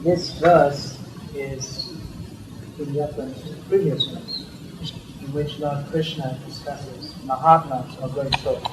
This verse is in reference to the previous verse, in which Lord Krishna discusses Mahatmas, or great souls.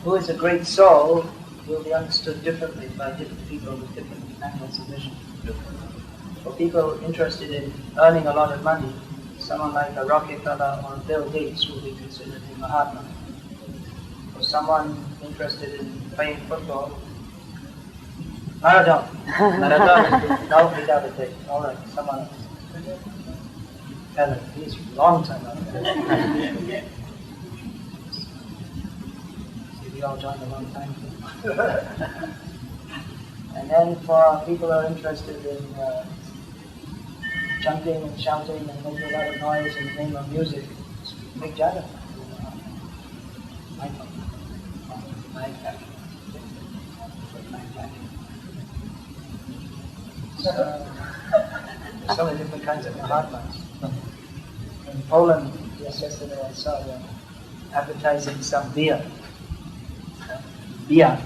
Who is a great soul will be understood differently by different people with different angles of vision. For people interested in earning a lot of money, someone like a Rockefeller or Bill Gates will be considered a Mahatma. For someone interested in playing football, Maradona. No, we got to take. All right, someone else. Helen, he's a long time out there. See, we all joined a long time ago. And then for people who are interested in jumping and shouting and making a lot of noise in the name of music, Mick Jagger. Michael. So many different kinds of Mahatmas. In Poland, yesterday I saw them advertising some beer. Beer.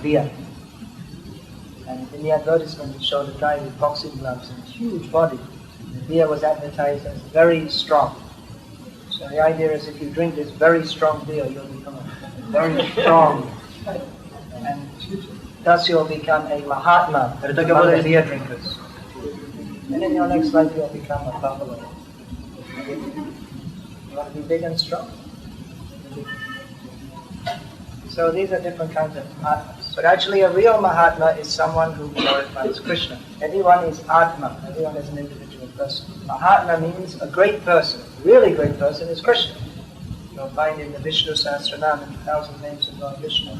And in the advertisement it showed a guy with boxing gloves and a huge body. The beer was advertised as very strong. So the idea is if you drink this very strong beer, you'll become a very strong. And thus you'll become a Mahatma among the beer drinkers. And in your next life you'll become a buffalo. You want to be big and strong? So these are different kinds of Mahatmas. But actually a real Mahatma is someone who glorifies Krishna. Everyone is Atma. Everyone is an individual person. Mahatma means a great person. A really great person is Krishna. You'll find in the Vishnu Sahasranam, in the 1,000 names of Lord Vishnu,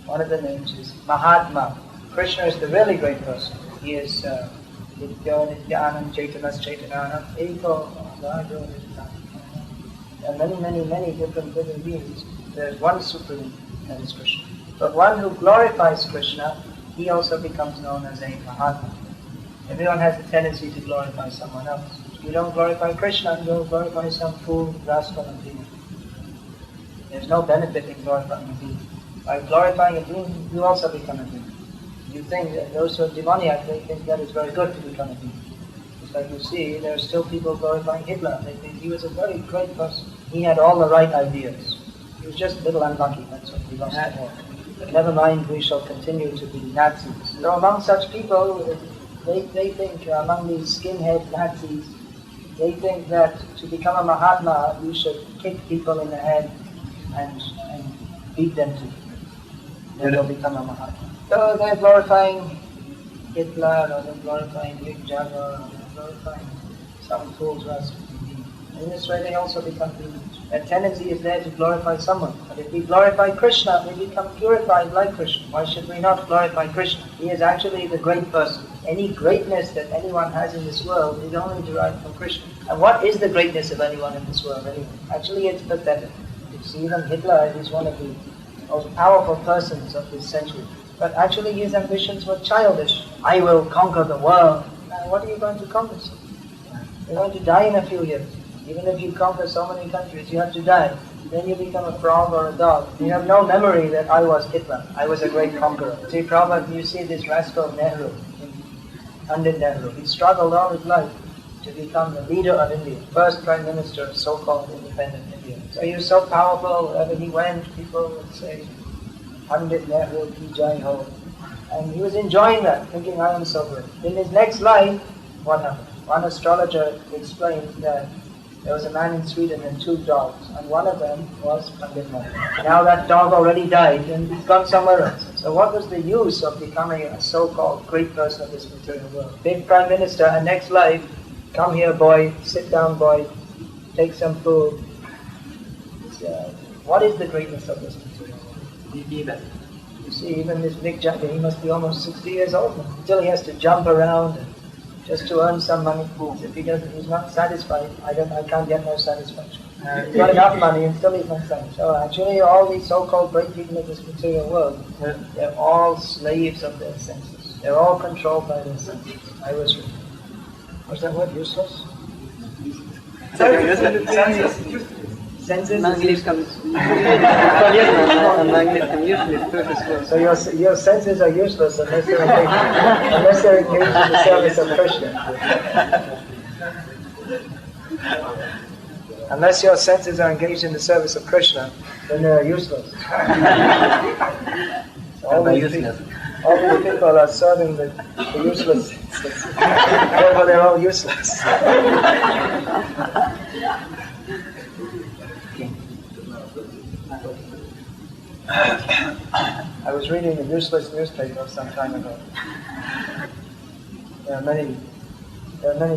one of the names is Mahatma. Krishna is the really great person. He is Nitya Nityanam Chaitanas Chaitananam Eko Ragyo Nityanam. There are many different living beings. There is one supreme, that is Krishna. But one who glorifies Krishna, he also becomes known as a Mahatma. Everyone has a tendency to glorify someone else. If you don't glorify Krishna, you don't glorify some fool, rascal, and demon. There's no benefit in glorifying a being. By glorifying a being, you also become a being. You think that those who are demoniac, they think that it's very good to become a being. Just like you see, there are still people glorifying Hitler. They think he was a very great person. He had all the right ideas. He was just a little unlucky, that's what he lost the war. But never mind, we shall continue to be Nazis. So among such people, they think, among these skinhead Nazis, they think that to become a Mahatma, you should kick people in the head and beat them to death. Then they'll become a Mahatma. So they're glorifying Hitler, or they're glorifying Mick Jagger, or they're glorifying some fools who are beings. In this way they also become beings. That tendency is there to glorify someone. But if we glorify Krishna, we become purified like Krishna. Why should we not glorify Krishna? He is actually the great person. Any greatness that anyone has in this world is only derived from Krishna. And what is the greatness of anyone in this world anyway? Actually it's pathetic. You see, even Hitler is one of the most powerful persons of this century. But actually his ambitions were childish. I will conquer the world. Now what are you going to conquer? You're going to die in a few years. Even if you conquer so many countries, you have to die. Then you become a frog or a dog. You have no memory that I was Hitler. I was a great conqueror. See, Prabhupada, you see this rascal Nehru, Pandit Nehru. He struggled all his life to become the leader of India, first Prime Minister of so-called independent India. So he was so powerful, wherever he went, people would say, Pandit Nehru ki jai ho. And he was enjoying that, thinking, I am so great. In his next life, what happened? One astrologer explained that there was a man in Sweden and 2 dogs, and one of them was Pandit Nehru. Now that dog already died and he's gone somewhere else. So what was the use of becoming a so-called great person of this material world? Big Prime Minister, and next life, come here boy, sit down boy, take some food. What is the greatness of this material world? You see, even this Mick Jagger, he must be almost 60 years old now. Still he has to jump around just to earn some money. If he doesn't, he's not satisfied. I can't get no satisfaction. He's got enough money and still he's not satisfied. So actually all these so-called great people of this material world, they're all slaves of their senses. They're all controlled by their senses. I was reading. What's that word? Useless? Senses. Senses На is английском полезно, на английском useless тоже сложно. So your senses are useless unless they're engaged in the service of Krishna. Unless your senses are engaged in the service of Krishna, then they are useless. So all these people are serving the useless senses. Therefore they're all useless. I was reading a useless newspaper some time ago. There are many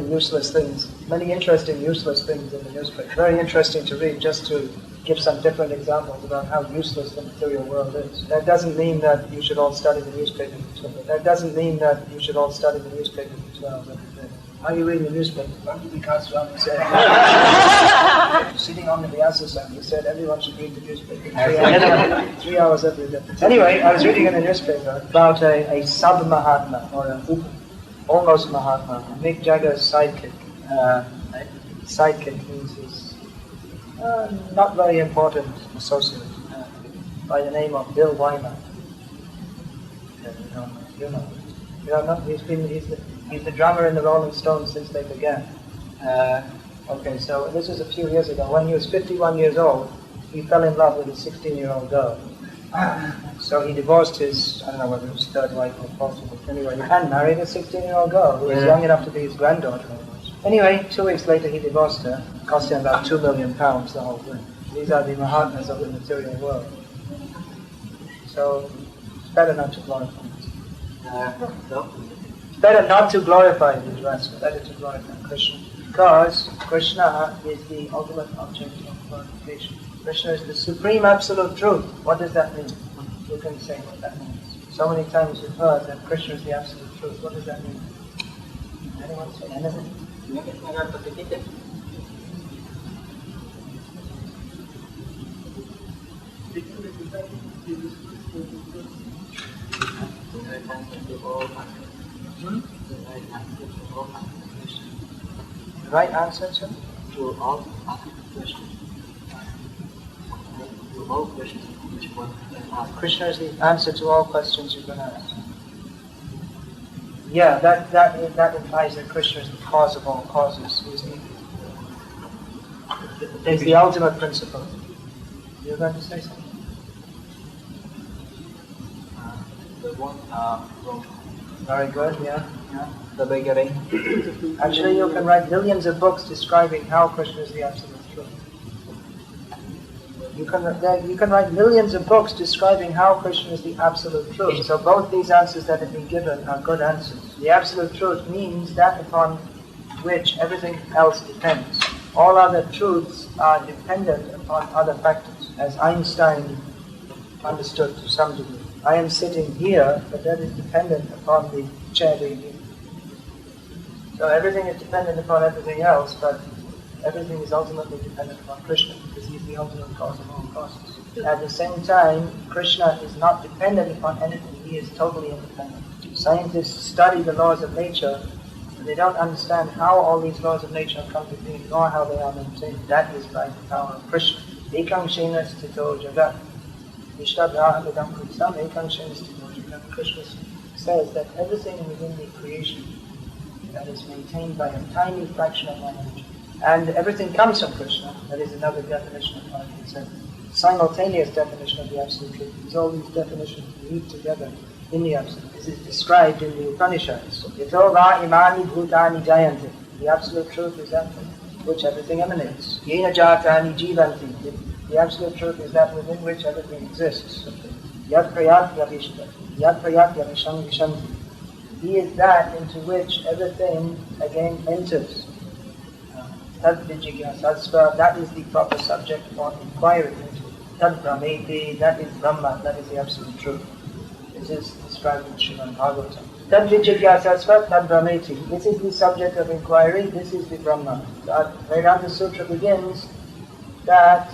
useless things, many interesting useless things in the newspaper. Very interesting to read, just to give some different examples about how useless the material world is. That doesn't mean that you should all study the newspaper for 12 hours. That doesn't mean that you should all study the newspaper for 12 hours every day. Why are you reading the newspaper? Because Swami said, sitting on the Vyasa, he said everyone should read the newspaper 3 hours every day. Anyway, I was reading in the newspaper about a sub-mahatma, or a almost mahatma, Mick Jagger's sidekick. Sidekick means he's not very important associate, by the name of Bill Wyman. You know, he's the drummer in the Rolling Stones since they began. Okay, so this is a few years ago. When he was 51 years old, he fell in love with a 16-year-old girl. So he divorced his, I don't know whether it was third wife or fourth wife, anyway, and married a 16-year-old girl who was young enough to be his granddaughter. Anyway, 2 weeks later he divorced her. It cost him about £2 million, the whole thing. These are the mahatmas of the material world. So it's better not to glorify it. It's better not to glorify these rascals, better to glorify Krishna. Because Krishna is the ultimate object of glorification. Krishna is the supreme absolute truth. What does that mean? You can say what that means. So many times you've heard that Krishna is the absolute truth. What does that mean? Anyone say anything? The right answer, sir? To all questions. To all questions which one can ask. Krishna is the answer to all questions you're going to ask. Yeah, that implies that Krishna is the cause of all causes. He's the ultimate principle. You're going to say something? The one from Very good, yeah. the beginning. Actually, you can write millions of books describing how Krishna is the absolute truth. You can write millions of books describing how Krishna is the absolute truth. So both these answers that have been given are good answers. The absolute truth means that upon which everything else depends. All other truths are dependent upon other factors, as Einstein understood to some degree. I am sitting here, but that is dependent upon the chair being here. So everything is dependent upon everything else, but everything is ultimately dependent upon Krishna, because he is the ultimate cause of all causes. At the same time, Krishna is not dependent upon anything, he is totally independent. Scientists study the laws of nature, but they don't understand how all these laws of nature come to be, nor how they are maintained. That is by the power of Krishna. Ekam shena sthito jagat. Ishtabhyahamidam kutsam ekam shena sthito jagat. Krishna says that everything within the creation that is maintained by a tiny fraction of my energy. And everything comes from Krishna. That is another definition of what he said. Simultaneous definition of the absolute truth. Because all these definitions meet together in the absolute. This is described in the Upanishads. Yato va imani bhutani jayante. The absolute truth is that from which everything emanates. Yena jatani jivanti. The absolute truth is that within which everything exists. Yat prayat yavishta. Yat prayat yavisham vishanti. He is that into which everything again enters. Tad vijigyasatsva, that is the proper subject for inquiry into. Tad brahmeti, that is Brahma, that is the absolute truth. This is described in Srimad Bhagavatam. Tad vijigyasatsva, tad brahmeti. This is the subject of inquiry, this is the Brahma. The Vedanta Sutra begins that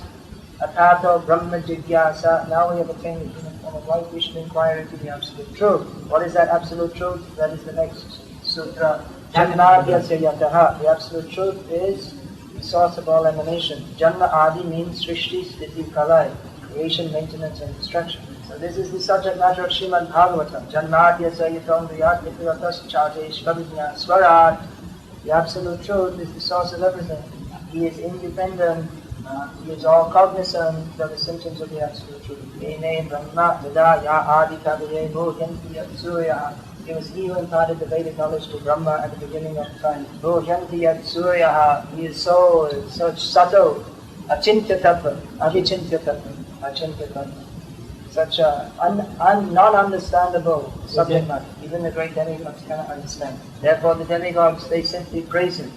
Atato Brahma Jigyasa, now we have attained the form of life, we should inquire into the absolute truth. What is that absolute truth? That is the next sutra. Jannādyasya yataha. The absolute truth is the source of all emanation. Janma Adi means Srishti, Sthiti, Pralaya, creation, maintenance and destruction. So this is the subject matter of Srimad Bhagavatam. Janmadya Sayatam Vyat Vikratas Chajesh Vavijna Swarat. The absolute truth is the source of everything. He is independent. He is all cognizant of the symptoms of the absolute truth. Ene Brahma Veda Ya Adi Kavaye Bhojyanti Yat Surya. It was he who imparted the Vedic knowledge to Brahma at the beginning of time. Bhojyanti Yat Surya. He is such subtle. Achintya Tattva. Avichintya Tattva. Achintya Tattva. Such a non-understandable subject matter. Even the great demigods cannot understand. Therefore the demigods, they simply praise him.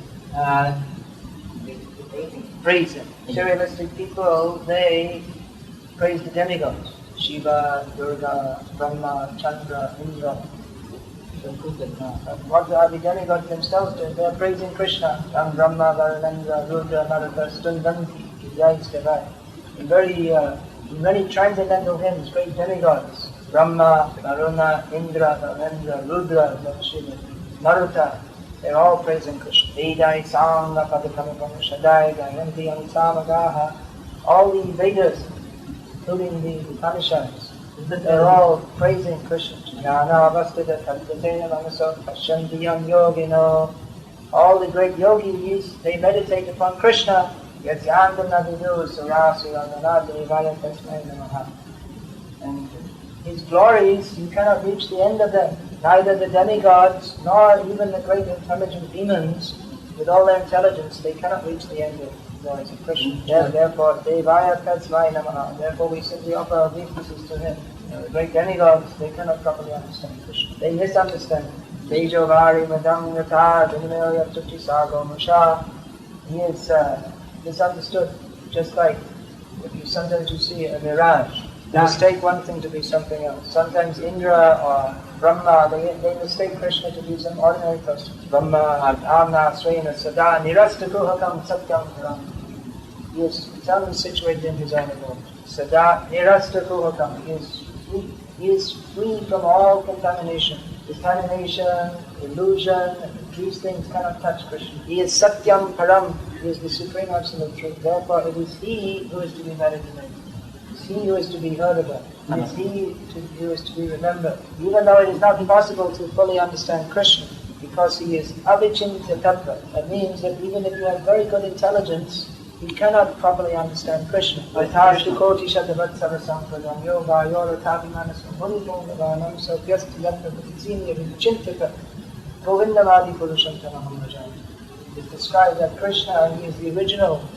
Praise him. Materialistic people, they praise the demigods. Shiva, Durga, Brahma, Chandra, Indra. What are the demigods themselves doing? They are praising Krishna. Ram Brahma, Varunendra, Rudra, Narada, Stundanti, Jai Stavai. In many transcendental hymns, great demigods, Brahma, Varuna, Indra, Varunendra, Rudra, Shiva, Naruta, they're all praising Krishna. Vedai, Sangha, Padakamapada, Shadai, Gayanti, Anisamagaha, all the Vedas, including the Upanishads, they're all praising Krishna. Jnana avastada tattvatena manaso pashyantiyam yogino. All the great yogis, they meditate upon Krishna. Yasyandam nadidu surasura devaya tasmai namaha. And his glories, you cannot reach the end of them. Neither the demigods, nor even the great intelligent demons, with all their intelligence, they cannot reach the end of the glories of Krishna. Therefore, devaya tasmai namaha. Therefore, we simply offer our obeisances to him. The great demigods, they cannot properly understand Krishna. They misunderstand. Tejovari madam yata janimaya tuti sago musha. He is misunderstood. Just like sometimes you see a mirage. They mistake one thing to be something else. Sometimes Indra or Brahma, they mistake Krishna to be some ordinary person. Brahma, Amna, Srena, Sada, Nirasta Kuhakam, Satyam, Haram. He is eternally situated in his own abode. Sada, Nirasta Kuhakam. He is free from all contamination. Contamination, illusion, these things cannot touch Krishna. He is Satyam Param. He is the supreme absolute truth. Therefore, it is he who is to be meditated. It is he who is to be heard about. It is he who is to be remembered. Even though it is not possible to fully understand Krishna, because he is Avichintya Tattva. That means that even if you have very good intelligence, you cannot properly understand Krishna. Vathashtu koti shatavat sampradam yoga yora tabimanasam bhuritongavanam savyasti yatra pratitsini vichintaka govindamadi purusham tamaham rajani. It describes that Krishna, he is the original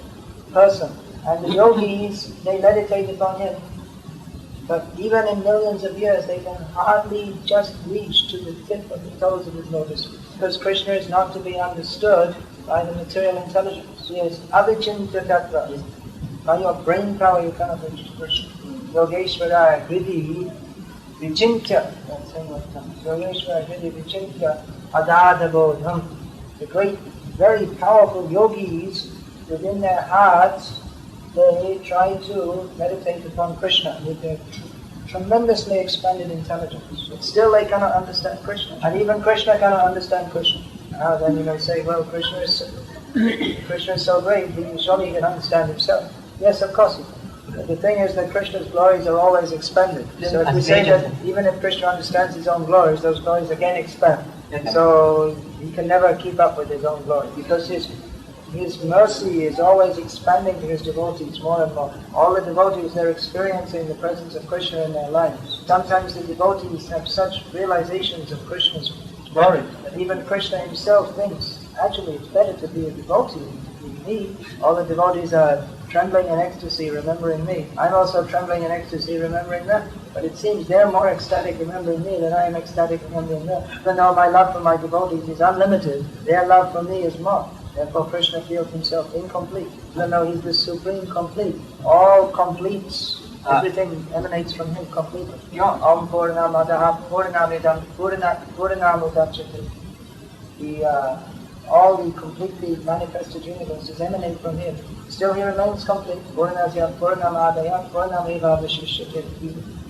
person, and the yogis, they meditate upon him. But even in millions of years, they can hardly just reach to the tip of the toes of his lotus feet, because Krishna is not to be understood by the material intelligence. He is Avichintya Tattva. By your brain power, you cannot reach to Krishna. Yogeshvara Hridi Vichintya. That's saying what comes. Yogeshvara Hridi Vichintya Adadabodham. The great, very powerful yogis, within their hearts, they try to meditate upon Krishna with their tremendously expanded intelligence. But still they cannot understand Krishna. And even Krishna cannot understand Krishna. Then you may say, well, Krishna is so great, surely he can understand himself. Yes, of course he can. But the thing is that Krishna's glories are always expanded. So if we say that even if Krishna understands his own glories, those glories again expand. So he can never keep up with his own glory, because his mercy is always expanding to his devotees more and more. All the devotees, they're experiencing the presence of Krishna in their lives. Sometimes the devotees have such realizations of Krishna's glory that even Krishna himself thinks, actually it's better to be a devotee than to be me. All the devotees are trembling in ecstasy remembering me. I'm also trembling in ecstasy remembering them. But it seems they're more ecstatic remembering me than I am ecstatic remembering them. Even though my love for my devotees is unlimited, their love for me is more. Therefore Krishna feels himself incomplete. Even though he's the supreme complete, all completes, everything emanates from him completely. Om Purnamadaha Purnamidam Purnamudachyate. All the completely manifested universes emanate from him. Still he remains complete. Purnasya Purnamadaya Purnameva Vishishyate.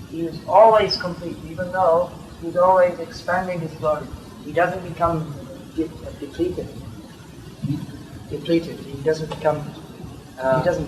He is always complete, even though he's always expanding his glory. He doesn't become depleted. depleted. He doesn't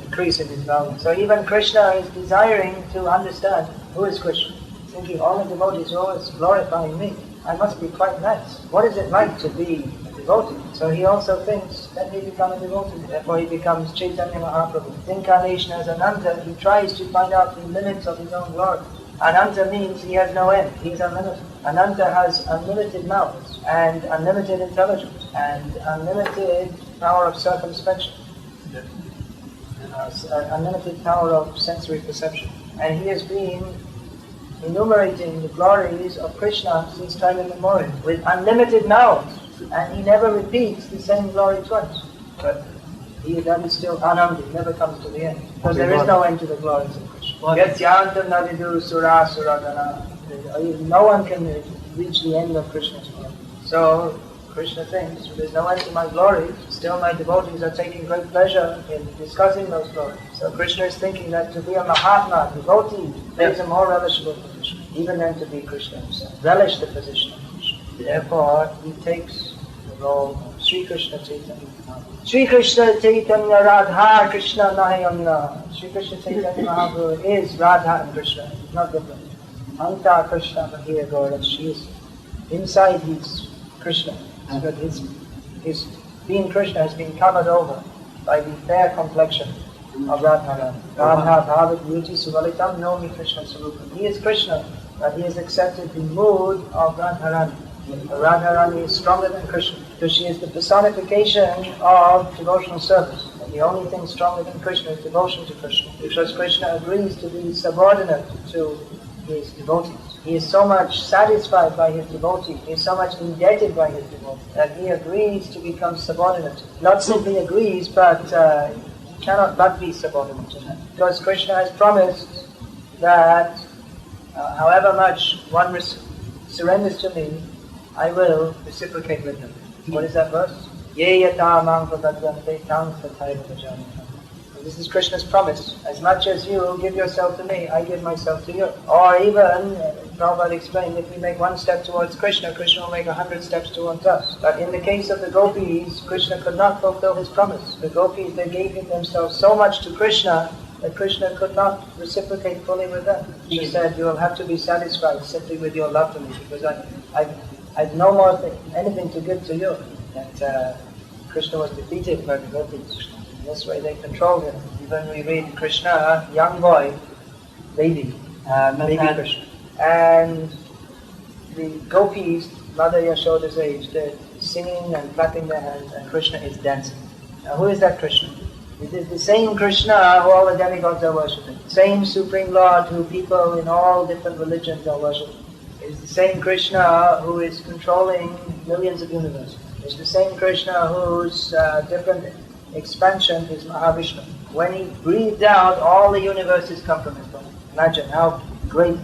decrease in his value. So even Krishna is desiring to understand who is Krishna. Thinking all the devotees are always glorifying me. I must be quite nice. What is it like to be a devotee? So he also thinks that he become a devotee. Therefore he becomes Chaitanya Mahaprabhu. His incarnation as Ananta, he tries to find out the limits of his own glory. Ananta means he has no end. He is unlimited. Ananta has unlimited knowledge and unlimited intelligence and unlimited power of circumspection. Unlimited power of sensory perception. And he has been enumerating the glories of Krishna since time immemorial with unlimited knowledge, and he never repeats the same glory twice. But that is still Ananda, it never comes to the end. Because there is no end to the glories of Krishna. No one can reach the end of Krishna's glory. So Krishna thinks, there's no end to my glories, still my devotees are taking great pleasure in discussing those glories. So Krishna is thinking that to be a mahatma, devotee, is a more relishable position, even than to be Krishna himself. Relish the position of Krishna. Therefore, he takes the role of Sri Krishna Chaitanya Mahaprabhu. Sri Krishna Chaitanya Radha Krishna Nahayana. Sri Krishna Chaitanya Mahaprabhu is Radha and Krishna, it's not different. Anta Krishna Mahira Gaura, she is inside he's Krishna. But his being Krishna has been covered over by the fair complexion of Radharani. Radha Bhavat Yuti Suvalitam Nomi Krishna Sarupam. He is Krishna, but he has accepted the mood of Radharani. Radharani is stronger than Krishna, because she is the personification of devotional service. And the only thing stronger than Krishna is devotion to Krishna, because Krishna agrees to be subordinate to his devotees. He is so much satisfied by his devotee, he is so much indebted by his devotee, that he agrees to become subordinate. Not simply agrees, but he cannot but be subordinate to him. Because Krishna has promised that however much one surrenders to me, I will reciprocate with him. What is that verse? Ye yata mang pradadante tang tathaiva bhajami. This is Krishna's promise. As much as you give yourself to me, I give myself to you. Or even, Prabhupada explained, if we make one step towards Krishna, Krishna will make 100 steps towards us. But in the case of the gopis, Krishna could not fulfill his promise. The gopis, they gave themselves so much to Krishna that Krishna could not reciprocate fully with them. He said, you will have to be satisfied simply with your love to me, because I've no more anything to give to you. That Krishna was defeated by the gopis. This way they controlled him. Even we read Krishna, young boy, baby Krishna. And the gopis, Mother Yashoda's age, they're singing and clapping their hands, and Krishna is dancing. Now who is that Krishna? It is the same Krishna who all the demigods are worshipping. Same Supreme Lord who people in all different religions are worshipping. It is the same Krishna who is controlling millions of universes. It's the same Krishna whose different expansion is Mahavishnu. When he breathed out, all the universes come from his body. Imagine how great